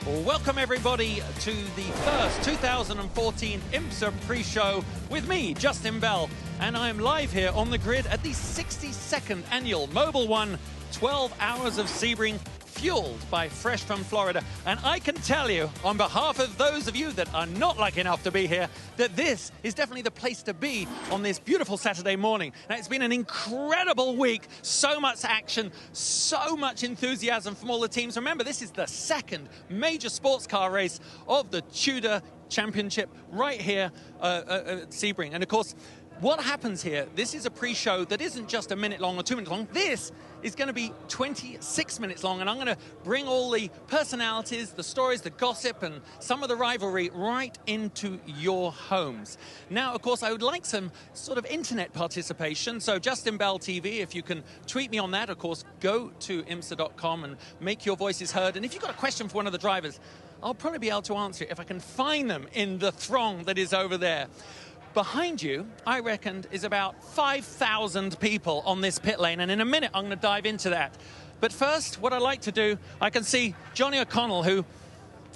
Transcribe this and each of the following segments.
Welcome everybody to the first 2014 IMSA pre-show with me, Justin Bell, and I'm live here on the grid at the 62nd Annual Mobil 1 12 Hours of Sebring, fueled by Fresh from Florida. And I can tell you, on behalf of those of you that are not lucky enough to be here, that this is definitely the place to be on this beautiful Saturday morning. Now, it's been an incredible week, so much action, so much enthusiasm from all the teams. Remember, this is the second major sports car race of the Tudor Championship right here at Sebring. And of course, what happens here, this is a pre-show that isn't just a minute long or 2 minutes long. This is going to be 26 minutes long, and I'm going to bring all the personalities, the stories, the gossip, and some of the rivalry right into your homes. Now, of course, I would like some sort of internet participation, so Justin Bell TV, if you can tweet me on that, of course, go to imsa.com and make your voices heard. And if you've got a question for one of the drivers, I'll probably be able to answer it if I can find them in the throng that is over there. Behind you, I reckon, is about 5,000 people on this pit lane, and in a minute I'm going to dive into that. But first, what I like to do, I can see Johnny O'Connell, who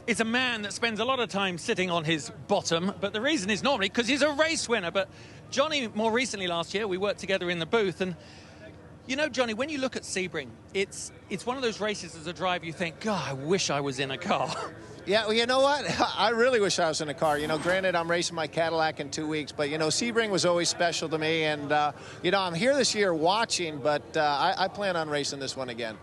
is a man that spends a lot of time sitting on his bottom, but the reason is normally because he's a race winner. But Johnny, more recently last year, we worked together in the booth, and you know, Johnny, when you look at Sebring, it's one of those races as a driver you think, God, I wish I was in a car. Yeah, well, you know what? I really wish I was in a car. You know, granted, I'm racing my Cadillac in 2 weeks, but, you know, Sebring was always special to me. And, you know, I'm here this year watching, but I plan on racing this one again.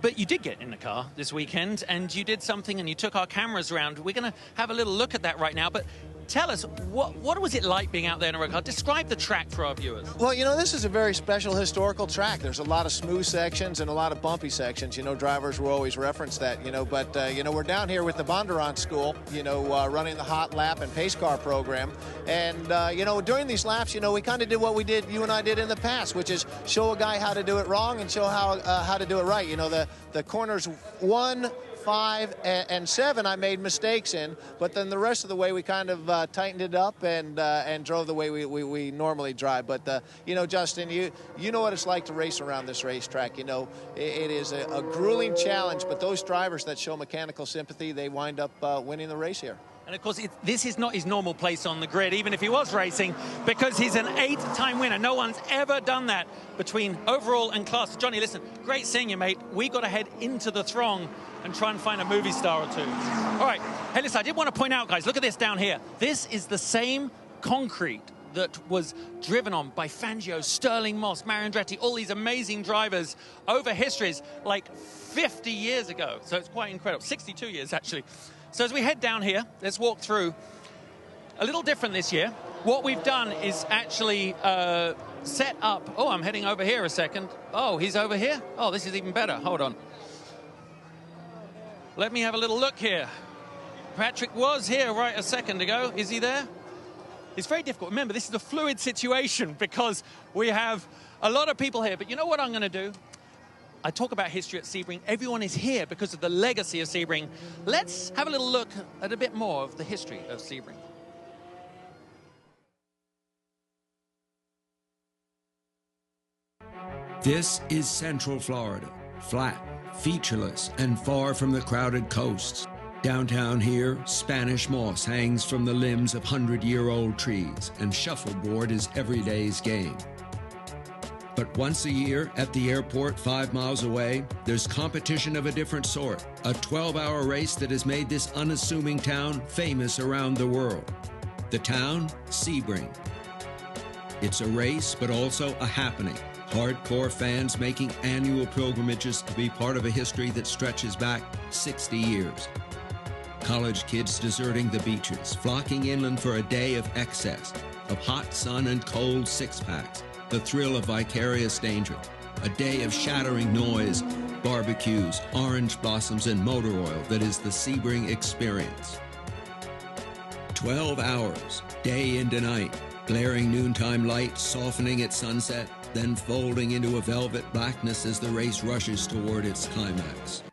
But you did get in the car this weekend, and you did something, and you took our cameras around. We're going to have a little look at that right now. But tell us, what was it like being out there in a road car? Describe the track for our viewers. Well, you know, this is a very special historical track. There's a lot of smooth sections and a lot of bumpy sections. You know, drivers will always reference that, you know. But, you know, we're down here with the Bondurant School, you know, running the hot lap and pace car program. And, you know, during these laps, you know, we kind of did what you and I did in the past, which is show a guy how to do it wrong and show how to do it right. You know, the corners 1, 5, and 7 I made mistakes in, but then the rest of the way we kind of tightened it up and drove the way we normally drive. But you know, Justin, you know what it's like to race around this racetrack. You know, it is a grueling challenge, but those drivers that show mechanical sympathy, they wind up winning the race here. And of course, this is not his normal place on the grid, even if he was racing, because he's an 8-time winner. No one's ever done that between overall and class. Johnny, listen, great seeing you, mate. We got to head into the throng and try and find a movie star or two. All right, hey, listen, I did want to point out, guys, look at this down here. This is the same concrete that was driven on by Fangio, Sterling Moss, Mario Andretti, all these amazing drivers over histories like 50 years ago. So it's quite incredible, 62 years actually. So as we head down here, let's walk through. A little different this year. What we've done is actually set up, oh, I'm heading over here a second. Oh, he's over here? Oh, this is even better, hold on. Let me have a little look here. Patrick was here right a second ago. Is he there? It's very difficult. Remember, this is a fluid situation because we have a lot of people here. But you know what I'm going to do? I talk about history at Sebring. Everyone is here because of the legacy of Sebring. Let's have a little look at a bit more of the history of Sebring. This is Central Florida, flat, featureless, and far from the crowded coasts. Downtown here, Spanish moss hangs from the limbs of 100-year-old trees, and shuffleboard is every day's game. But once a year, at the airport 5 miles away, there's competition of a different sort, a 12-hour race that has made this unassuming town famous around the world. The town, Sebring. It's a race, but also a happening. Hardcore fans making annual pilgrimages to be part of a history that stretches back 60 years. College kids deserting the beaches, flocking inland for a day of excess, of hot sun and cold six-packs, the thrill of vicarious danger, a day of shattering noise, barbecues, orange blossoms, and motor oil that is the Sebring experience. 12 hours, day into night, glaring noontime light softening at sunset, then folding into a velvet blackness as the race rushes toward its climax.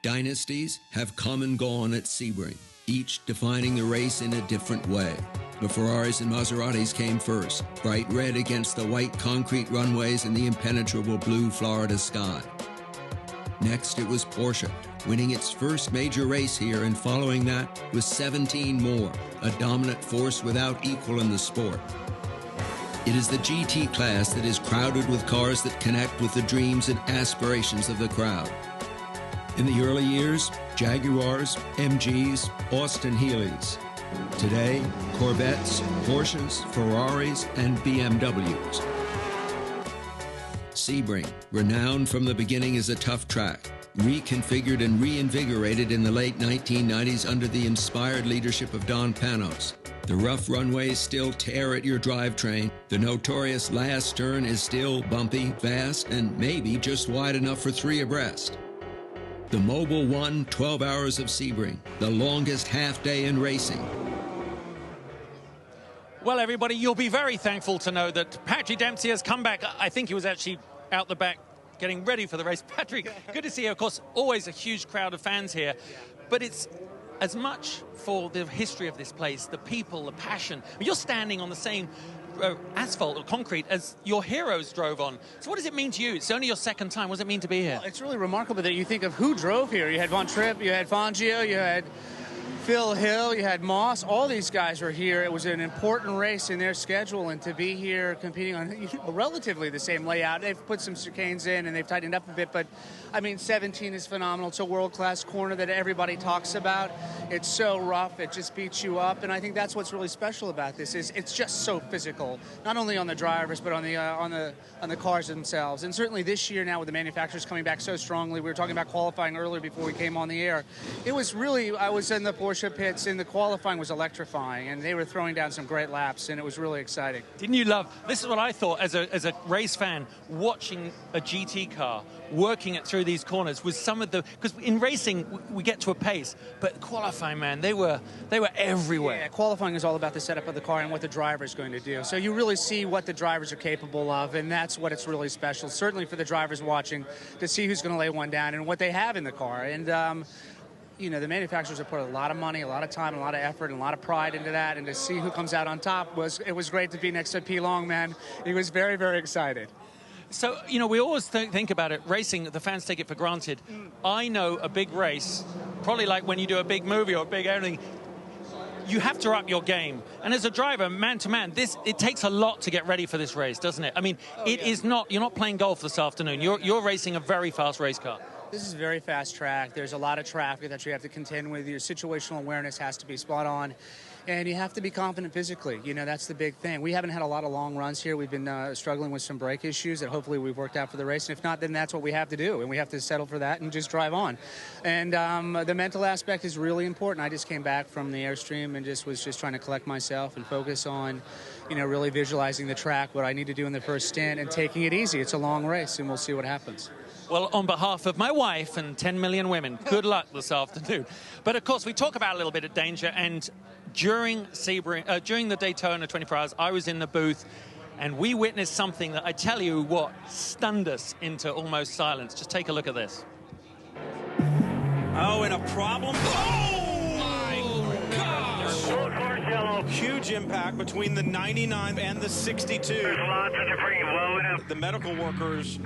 Dynasties have come and gone at Sebring, each defining the race in a different way. The Ferraris and Maseratis came first, bright red against the white concrete runways and the impenetrable blue Florida sky. Next, it was Porsche, winning its first major race here and following that with 17 more, a dominant force without equal in the sport. It is the GT class that is crowded with cars that connect with the dreams and aspirations of the crowd. In the early years, Jaguars, MGs, Austin Healey's. Today, Corvettes, Porsches, Ferraris, and BMWs. Sebring, renowned from the beginning as a tough track, reconfigured and reinvigorated in the late 1990s under the inspired leadership of Don Panos. The rough runways still tear at your drivetrain. The notorious last turn is still bumpy, fast, and maybe just wide enough for 3 abreast. The Mobil won 12 hours of Sebring, the longest half day in racing. Well, everybody, you'll be very thankful to know that Patrick Dempsey has come back. I think he was actually out the back getting ready for the race. Patrick, good to see you. Of course, always a huge crowd of fans here. But it's as much for the history of this place, the people, the passion. You're standing on the same asphalt or concrete as your heroes drove on. So what does it mean to you? It's only your second time. What does it mean to be here? Well, it's really remarkable that you think of who drove here. You had Von Tripp, you had Fangio, you had Phil Hill, you had Moss. All these guys were here. It was an important race in their schedule, and to be here competing on relatively the same layout. They've put some chicanes in and they've tightened up a bit, but I mean, 17 is phenomenal. It's a world-class corner that everybody talks about. It's so rough, it just beats you up, and I think that's what's really special about this is it's just so physical, not only on the drivers but on the cars themselves. And certainly this year now with the manufacturers coming back so strongly, we were talking about qualifying earlier before we came on the air. It was really, I was in the Porsche pits, and the qualifying was electrifying, and they were throwing down some great laps, and it was really exciting. Didn't you love, this is what I thought as a race fan, watching a GT car, working it through these corners was some of the, because in racing we get to a pace, but qualifying, man, they were everywhere. Yeah, qualifying is all about the setup of the car and what the driver is going to do. So you really see what the drivers are capable of, and that's what it's really special, certainly for the drivers watching, to see who's going to lay one down and what they have in the car. And you know, the manufacturers have put a lot of money, a lot of time, a lot of effort, and a lot of pride into that, and to see who comes out on top it was great to be next to P. Long, man. He was very, very excited. So, you know, we always think about it, racing, the fans take it for granted. I know a big race, probably like when you do a big movie or a big anything, you have to up your game. And as a driver, man to man, it takes a lot to get ready for this race, doesn't it? I mean, is not, you're not playing golf this afternoon. You're racing a very fast race car. This is a very fast track. There's a lot of traffic that you have to contend with. Your situational awareness has to be spot on. And you have to be confident physically. You know, that's the big thing. We haven't had a lot of long runs here. We've been struggling with some brake issues that hopefully we've worked out for the race. And if not, then that's what we have to do. And we have to settle for that and just drive on. And the mental aspect is really important. I just came back from the Airstream and was just trying to collect myself and focus on, you know, really visualizing the track, what I need to do in the first stint, and taking it easy. It's a long race, and we'll see what happens. Well, on behalf of my wife and 10 million women, good luck this afternoon. But, of course, we talk about a little bit of danger, and during the Daytona 24 Hours, I was in the booth, and we witnessed something that I tell you what stunned us into almost silence. Just take a look at this. Oh, and a problem. Oh, my gosh! Huge impact between the 99 and the 62. The medical workers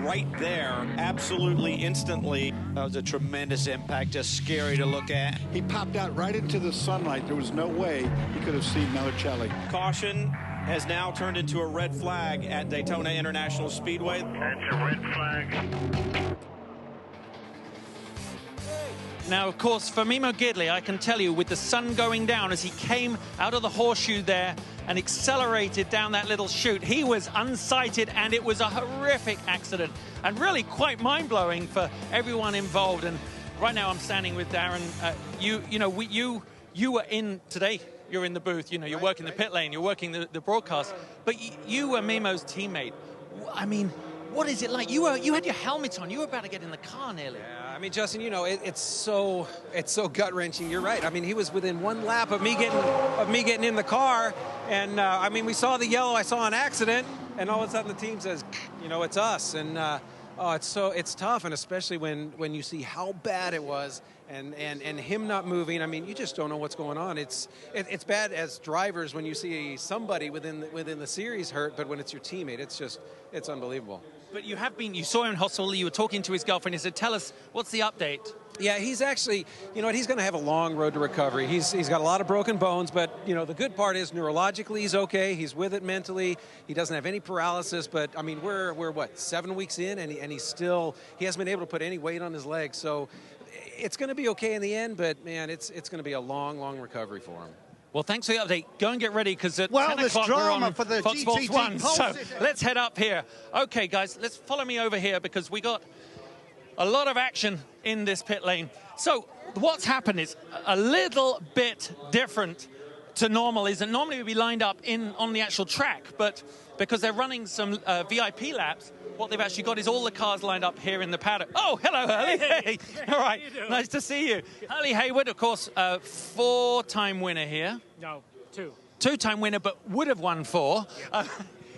right there, absolutely instantly. That was a tremendous impact, just scary to look at. He popped out right into the sunlight. There was no way he could have seen Melicelli. Caution has now turned into a red flag at Daytona International Speedway. That's a red flag. Now, of course, for Mimo Gidley, I can tell you, with the sun going down as he came out of the horseshoe there and accelerated down that little chute, he was unsighted, and it was a horrific accident and really quite mind-blowing for everyone involved. And right now I'm standing with Darren. You were in today. You're in the booth. You know, you're working the pit lane. You're working the broadcast. But you were Mimo's teammate. I mean, what is it like? You had your helmet on. You were about to get in the car nearly. Yeah, I mean, Justin, you know, it's so gut-wrenching. You're right. I mean, he was within one lap of me getting in the car, and I mean, we saw the yellow. I saw an accident, and all of a sudden the team says, you know, it's us, and it's tough, and especially when you see how bad it was, and him not moving. I mean, you just don't know what's going on. It's bad as drivers when you see somebody within the series hurt, but when it's your teammate, it's unbelievable. But you saw him in hospital, you were talking to his girlfriend, he said, tell us, what's the update? Yeah, he's actually, you know what, he's going to have a long road to recovery. He's got a lot of broken bones, but, you know, the good part is neurologically he's okay. He's with it mentally. He doesn't have any paralysis, but, I mean, we're what, 7 weeks in, and he hasn't been able to put any weight on his legs. So it's going to be okay in the end, but, man, it's going to be a long, long recovery for him. Well, thanks for the update. Go and get ready, because at 10 o'clock we're on for the Fox Sports 1. So Pulse. let's head up here. Okay, guys, let's follow me over here, because we got a lot of action in this pit lane. So what's happened is a little bit different to normal. Is that normally we'd be lined up on the actual track, but because they're running some VIP laps, what they've actually got is all the cars lined up here in the paddock. Oh, hello, Hurley. Hey. All right, nice to see you. Hurley Haywood, of course, 4-time winner here. No, 2. 2-time winner, but would have won 4.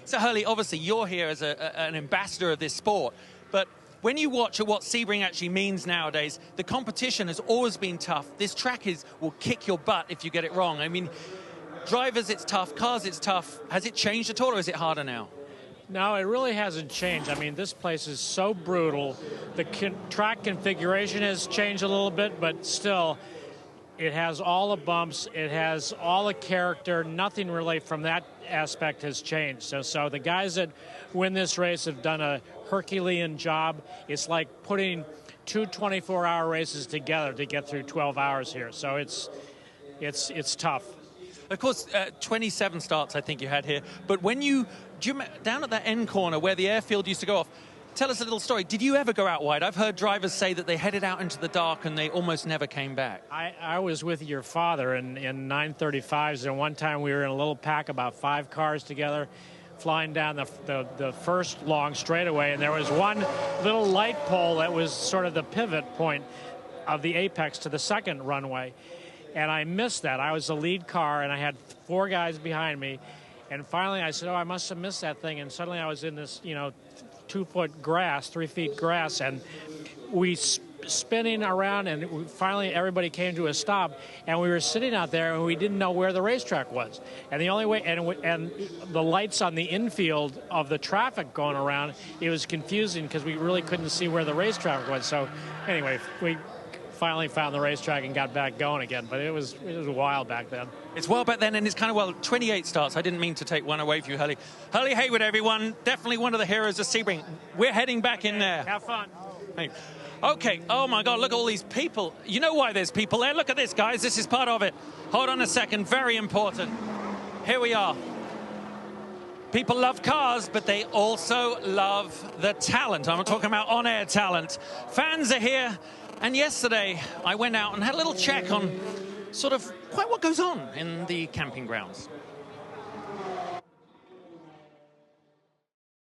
So, Hurley, obviously, you're here as an ambassador of this sport, but when you watch what Sebring actually means nowadays, the competition has always been tough. This track will kick your butt if you get it wrong. I mean, drivers, it's tough. Cars, it's tough. Has it changed at all, or is it harder now? No, it really hasn't changed. I mean, this place is so brutal. The track configuration has changed a little bit, but still, it has all the bumps. It has all the character. Nothing really from that aspect has changed. So the guys that win this race have done a Herculean job. It's like putting 2 24-hour races together to get through 12 hours here. So it's tough. Of course, 27 starts I think you had here. But when down at that end corner where the airfield used to go off, tell us a little story. Did you ever go out wide? I've heard drivers say that they headed out into the dark and they almost never came back. I was with your father in 935s, and one time we were in a little pack, about 5 cars together, flying down the first long straightaway, and there was one little light pole that was sort of the pivot point of the apex to the second runway. And I missed that. I was the lead car, and I had 4 guys behind me. And finally, I said, oh, I must have missed that thing. And suddenly I was in this, 2-foot grass, 3 feet grass, and we spinning around, and finally everybody came to a stop, and we were sitting out there, and we didn't know where the racetrack was. And the only way, and the lights on the infield of the traffic going around, it was confusing because we really couldn't see where the racetrack was. So anyway, we finally found the racetrack and got back going again, but it was a while back then. It's wild back then, and it's kind of 28 starts. I didn't mean to take one away from you, Hurley. Hurley Haywood, everyone, definitely one of the heroes of Sebring. We're heading back in there. Have fun. Thanks. Okay, oh my God, look at all these people. You know why there's people there? Look at this, guys. This is part of it. Hold on a second, very important. Here we are. People love cars, but they also love the talent. I'm talking about on-air talent. Fans are here. And yesterday, I went out and had a little check on sort of quite what goes on in the camping grounds.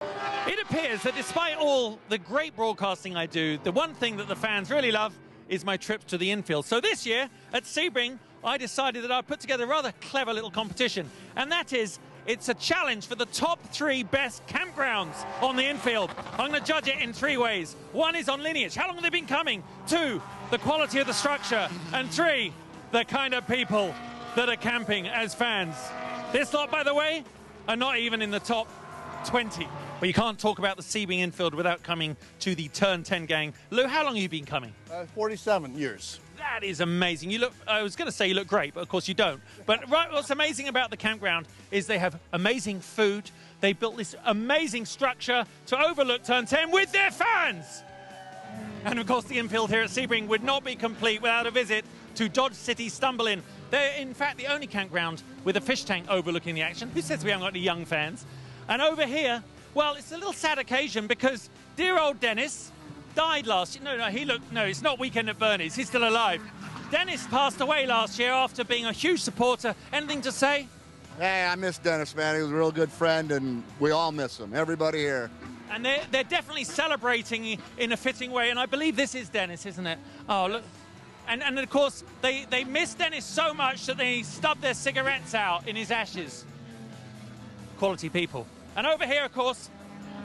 It appears that despite all the great broadcasting I do, the one thing that the fans really love is my trips to the infield. So this year at Sebring, I decided that I'd put together a rather clever little competition. And that is, it's a challenge for the top 3 best campgrounds on the infield. I'm going to judge it in 3 ways. 1 is on lineage. How long have they been coming? 2, the quality of the structure. And 3, the kind of people that are camping as fans. This lot, by the way, are not even in the top 20. But you can't talk about the Sebring infield without coming to the Turn 10 gang. Lou, how long have you been coming? 47 years. That is amazing. You look, I was going to say you look great, but of course you don't. But right, what's amazing about the campground is they have amazing food. They built this amazing structure to overlook Turn 10 with their fans. And of course the infield here at Sebring would not be complete without a visit to Dodge City Stumble-In. They're in fact the only campground with a fish tank overlooking the action. Who says we haven't got any young fans? And over here, well, it's a little sad occasion because dear old Dennis died last year. No, it's not Weekend at Bernie's. He's still alive. Dennis passed away last year after being a huge supporter. Anything to say? Hey, I miss Dennis, man. He was a real good friend, and we all miss him. Everybody here. And they're definitely celebrating in a fitting way. And I believe this is Dennis, isn't it? Oh, look. And of course, they miss Dennis so much that they stubbed their cigarettes out in his ashes. Quality people. And over here, of course,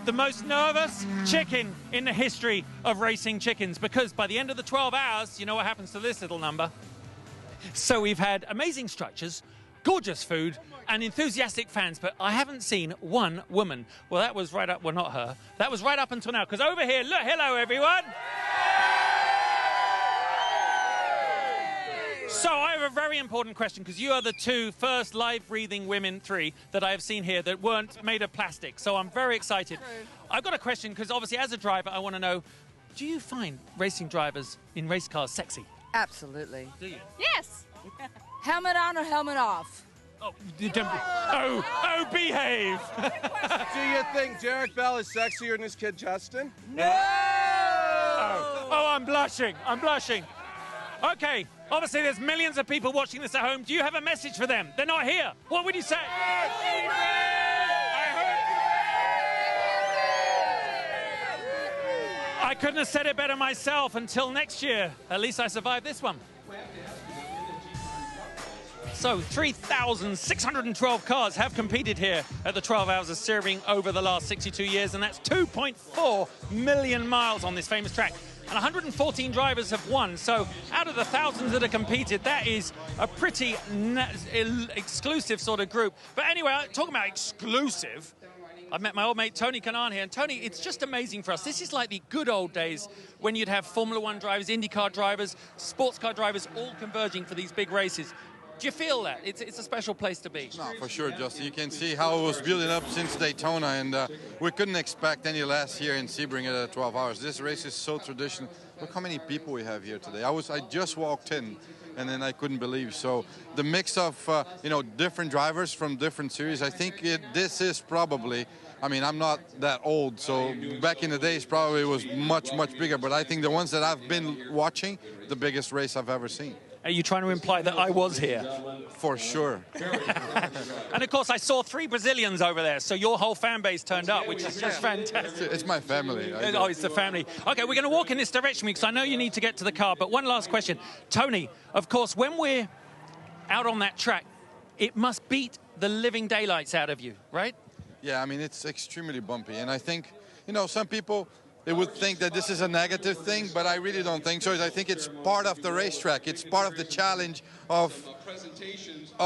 the most nervous chicken in the history of racing chickens, because by the end of the 12 hours, you know what happens to this little number? So we've had amazing structures, gorgeous food, and enthusiastic fans, but I haven't seen one woman. Well, that was right up, well, not her. That was right up until now, because over here, look, hello, everyone. So I have a very important question, because you are the two first live-breathing women, three, that I have seen here that weren't made of plastic. So I'm very excited. I've got a question, because obviously as a driver, I want to know, do you find racing drivers in race cars sexy? Absolutely. Do you? Yes. Helmet on or helmet off? Oh, behave. Do you think Derek Bell is sexier than his kid Justin? No! Oh, I'm blushing. I'm blushing. Okay, obviously there's millions of people watching this at home. Do you have a message for them? They're not here. What would you say? I couldn't have said it better myself until next year. At least I survived this one. So 3,612 cars have competed here at the 12 Hours of Sebring over the last 62 years, and that's 2.4 million miles on this famous track. And 114 drivers have won, so out of the thousands that have competed, that is a pretty exclusive sort of group. But anyway, talking about exclusive, I've met my old mate Tony Kanaan here, and Tony, it's just amazing for us. This is like the good old days when you'd have Formula One drivers, IndyCar drivers, sports car drivers all converging for these big races. Do you feel that? It's a special place to be. No, for sure, Justin. You can see how it was building up since Daytona, and we couldn't expect any less here in Sebring at 12 hours. This race is so traditional. Look how many people we have here today. I just walked in, and then I couldn't believe. So the mix of different drivers from different series, I think this is probably, I mean, I'm not that old, so back in the days probably it was much, much bigger. But I think the ones that I've been watching, the biggest race I've ever seen. Are you trying to imply that I was here? For sure. And of course, I saw 3 Brazilians over there, so your whole fan base turned up, which is just fantastic. It's my family. Oh, it's the family. Okay, we're going to walk in this direction because I know you need to get to the car, but one last question. Tony, of course, when we're out on that track, it must beat the living daylights out of you, right? Yeah, I mean, it's extremely bumpy, and I think, some people, they would think that this is a negative thing, but I really don't think so. I think it's part of the racetrack. It's part of the challenge of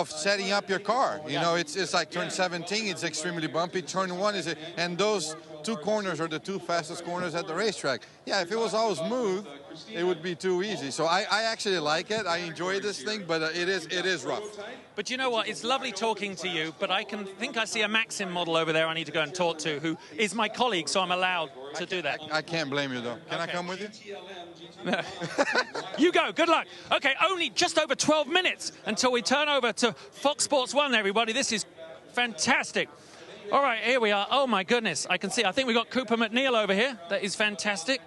setting up your car. You know, it's like turn 17, it's extremely bumpy. Turn 1 is, and those 2 corners are the 2 fastest corners at the racetrack. Yeah, if it was all smooth, it would be too easy. So I actually like it. I enjoy this thing, but it is rough. But you know what? It's lovely talking to you, but I think I see a Maxim model over there I need to go and talk to, who is my colleague, so I'm allowed to do that. I can't blame you, though. Can I come with you? You go. Good luck. Okay, only just over 12 minutes until we turn over to Fox Sports 1, everybody. This is fantastic. All right, here we are. Oh, my goodness. I can see. I think we've got Cooper McNeil over here. That is fantastic.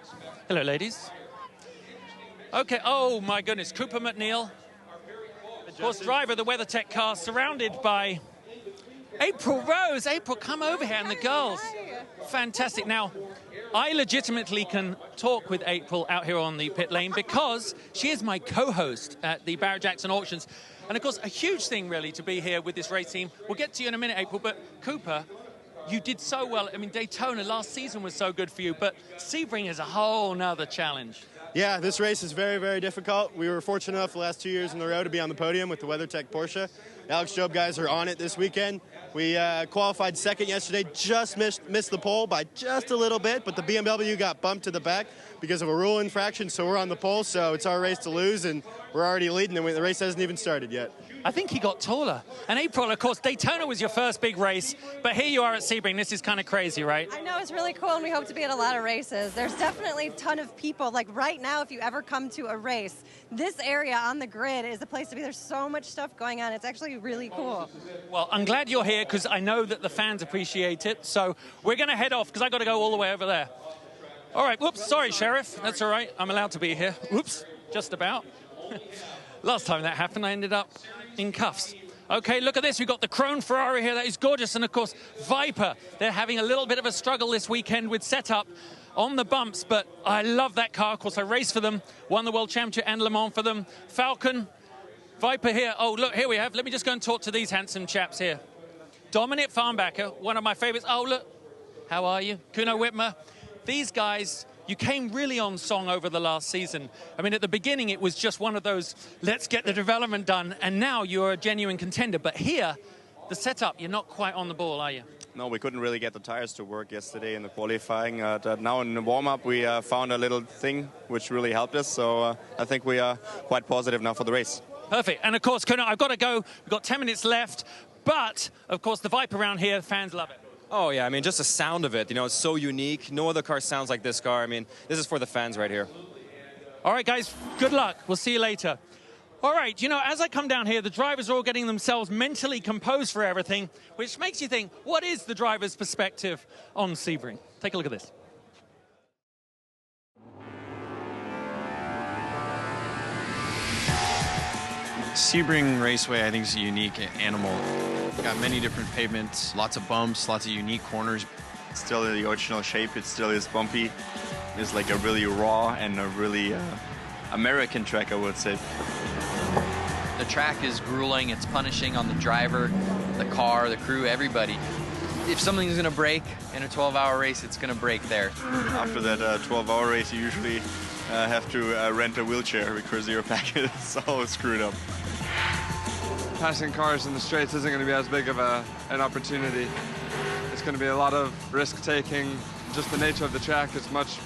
Hello, ladies. Okay. Oh, my goodness. Cooper McNeil. Of course, driver of the WeatherTech car, surrounded by April Rose. April, come over here, and the girls. Fantastic. Now, I legitimately can talk with April out here on the pit lane because she is my co-host at the Barrett-Jackson auctions. And, of course, a huge thing, really, to be here with this race team. We'll get to you in a minute, April, but Cooper, you did so well. I mean, Daytona last season was so good for you, but Sebring is a whole nother challenge. Yeah, this race is very, very difficult. We were fortunate enough the last 2 years in a row to be on the podium with the WeatherTech Porsche. Alex Job guys are on it this weekend. We qualified second yesterday, just missed the pole by just a little bit, but the BMW got bumped to the back because of a rule infraction, so we're on the pole, so it's our race to lose, and we're already leading, and the race hasn't even started yet. I think he got taller. And April, of course, Daytona was your first big race, but here you are at Sebring. This is kind of crazy, right? I know, it's really cool, and we hope to be at a lot of races. There's definitely a ton of people. Like right now, if you ever come to a race, this area on the grid is the place to be. There's so much stuff going on. It's actually really cool. Well, I'm glad you're here because I know that the fans appreciate it. So we're going to head off because I got to go all the way over there. All right. Whoops. Sorry, Sheriff. That's all right. I'm allowed to be here. Whoops. Just about. Last time that happened, I ended up in cuffs. Okay, look at this. We've got the Chrome Ferrari here. That is gorgeous. And, of course, Viper. They're having a little bit of a struggle this weekend with setup on the bumps. But I love that car. Of course, I raced for them. Won the World Championship and Le Mans for them. Falcon. Viper here. Oh, look, here we have. Let me just go and talk to these handsome chaps here. Dominic Farnbacher, one of my favorites. Oh, look. How are you? Kuno Whitmer. These guys You came really on song over the last season. I mean, at the beginning, it was just one of those, let's get the development done, and now you're a genuine contender. But here, the setup, you're not quite on the ball, are you? No, we couldn't really get the tires to work yesterday in the qualifying. Now in the warm-up, we found a little thing which really helped us. So I think we are quite positive now for the race. Perfect. And, of course, Kuno, I've got to go. We've got 10 minutes left. But, of course, the Viper around here, fans love it. Oh, yeah. I mean, just the sound of it, you know, it's so unique. No other car sounds like this car. I mean, this is for the fans right here. All right, guys, good luck. We'll see you later. All right, you know, as I come down here, the drivers are all getting themselves mentally composed for everything, which makes you think, what is the driver's perspective on Sebring? Take a look at this. Sebring Raceway, I think, is a unique animal. Got many different pavements, lots of bumps, lots of unique corners. It's still in the original shape. It still is bumpy. It's like a really raw and a really American track, I would say. The track is grueling. It's punishing on the driver, the car, the crew, everybody. If something's going to break in a 12-hour race, it's going to break there. After that 12-hour race, you usually have to rent a wheelchair because your pack is all screwed up. Passing cars in the straights isn't going to be as big of an opportunity. It's going to be a lot of risk-taking. Just the nature of the track is much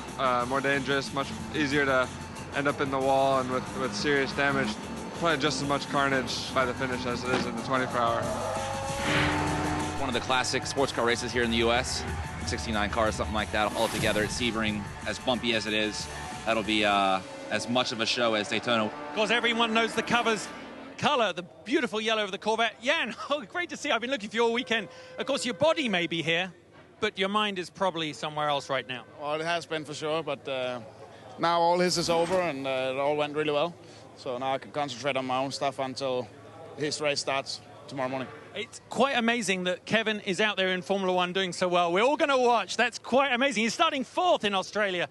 more dangerous, much easier to end up in the wall and with serious damage. Probably just as much carnage by the finish as it is in the 24-hour. One of the classic sports car races here in the U.S. 69 cars, something like that, all together at Sebring. As bumpy as it is, that'll be as much of a show as Daytona. Of course, everyone knows the covers. Color, the beautiful yellow of the Corvette. Jan, oh, great to see you. I've been looking for you all weekend. Of course, your body may be here, but your mind is probably somewhere else right now. Well, it has been for sure, but now all this is over and it all went really well. So now I can concentrate on my own stuff until his race starts tomorrow morning. It's quite amazing that Kevin is out there in Formula One doing so well. We're all going to watch. That's quite amazing. He's starting 4th in Australia.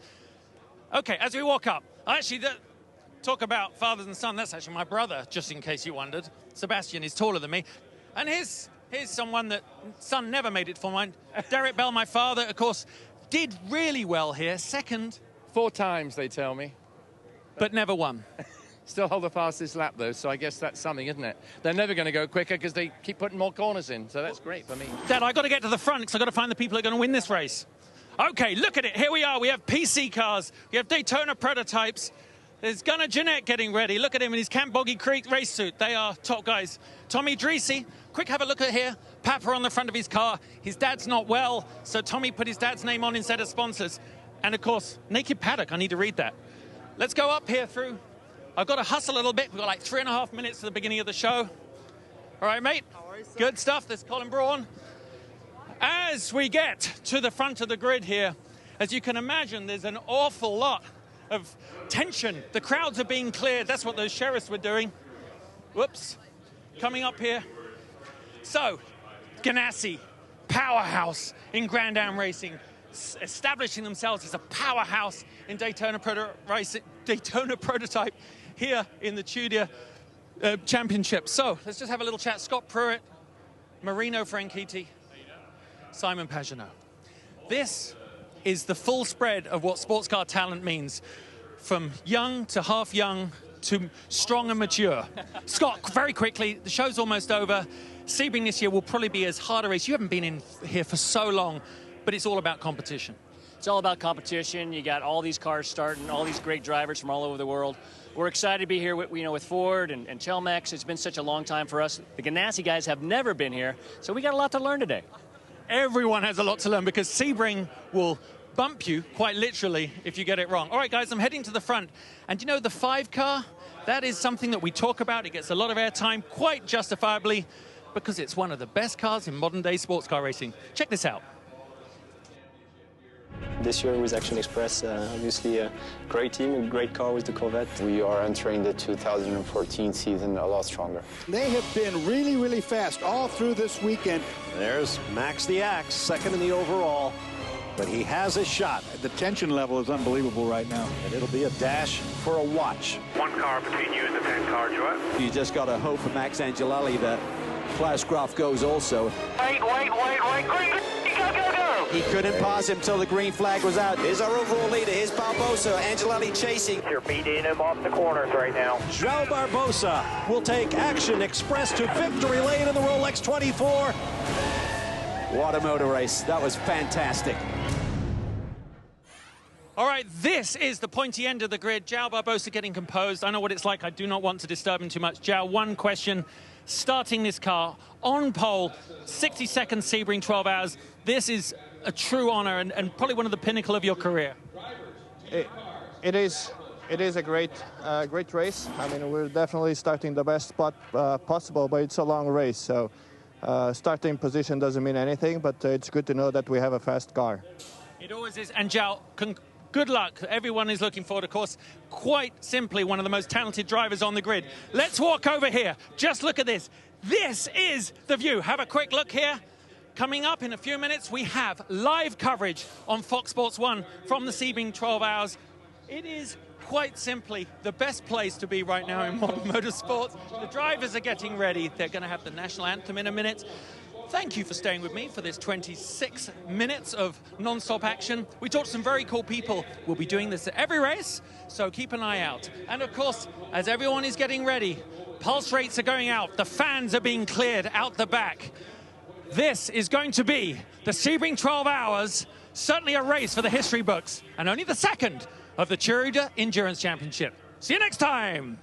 Okay, as we walk up, actually, talk about fathers and son. That's actually my brother, just in case you wondered. Sebastian is taller than me. And here's someone that son never made it for mine. Derek Bell, my father, of course, did really well here. Second. 4 times, they tell me. But never won. Still hold the fastest lap, though, so I guess that's something, isn't it? They're never going to go quicker because they keep putting more corners in, so that's great for me. Dad, I've got to get to the front because I've got to find the people who are going to win this race. Okay, look at it. Here we are. We have PC cars. We have Daytona prototypes. There's Gunnar Jeanette getting ready. Look at him in his Camp Boggy Creek race suit. They are top guys. Tommy Dreesy, quick have a look at here. Papa on the front of his car. His dad's not well, so Tommy put his dad's name on instead of sponsors. And, of course, Naked Paddock. I need to read that. Let's go up here through. I've got to hustle a little bit. We've got like 3.5 minutes to the beginning of the show. All right, mate? Good stuff. There's Colin Braun. As we get to the front of the grid here, as you can imagine, there's an awful lot of tension. The crowds are being cleared. That's what those sheriffs were doing. Whoops. Coming up here. So, Ganassi, powerhouse in Grand Am racing, establishing themselves as a powerhouse in Daytona prototype here in the Tudor Championship. So, let's just have a little chat. Scott Pruitt, Marino Franchitti, Simon Pagenaud. This is the full spread of what sports car talent means, from young to half young to strong and mature. Scott, very quickly, the show's almost over. Sebring this year will probably be as hard a race. You haven't been in here for so long, but it's all about competition. It's all about competition. You got all these cars starting, all these great drivers from all over the world. We're excited to be here with Ford and Chelmex. It's been such a long time for us. The Ganassi guys have never been here, so we got a lot to learn today. Everyone has a lot to learn because Sebring will bump you, quite literally, if you get it wrong. All right, guys, I'm heading to the front. And you know, the 5 car, that is something that we talk about. It gets a lot of airtime, quite justifiably, because it's one of the best cars in modern-day sports car racing. Check this out. This year with Action Express, obviously a great team, a great car with the Corvette. We are entering the 2014 season a lot stronger. They have been really, really fast all through this weekend. There's Max the Axe, second in the overall, but he has a shot. The tension level is unbelievable right now. And it'll be a dash for a watch. 1 car between you and the 10 car, Joe. You just got to hope for Max Angelelli that Klaus Graf goes also. Wait, green, go, go, go! He couldn't pause him until the green flag was out. Here's our overall leader. Here's Barbosa. Angelelli chasing. You're beating him off the corners right now. João Barbosa will take Action Express to victory lane in the Rolex 24. What a motor race. That was fantastic. All right, this is the pointy end of the grid. João Barbosa getting composed. I know what it's like. I do not want to disturb him too much. João, one question. Starting this car on pole, 60 seconds Sebring, 12 hours. This is a true honor and probably one of the pinnacle of your career. It is a great race. I mean, we're definitely starting the best spot possible, but it's a long race. So starting position doesn't mean anything, but it's good to know that we have a fast car. It always is. And João, good luck. Everyone is looking forward, of course. Quite simply, one of the most talented drivers on the grid. Let's walk over here. Just look at this. This is the view. Have a quick look here. Coming up in a few minutes, we have live coverage on Fox Sports 1 from the Sebring 12 hours. It is quite simply the best place to be right now in modern motorsports. The drivers are getting ready. They're going to have the national anthem in a minute. Thank you for staying with me for this 26 minutes of non-stop action. We talked to some very cool people. We'll be doing this at every race, so keep an eye out. And of course, as everyone is getting ready, pulse rates are going out. The fans are being cleared out the back. This is going to be the Sebring 12 hours, certainly a race for the history books, and only the second of the Cheerleader Endurance Championship. See you next time.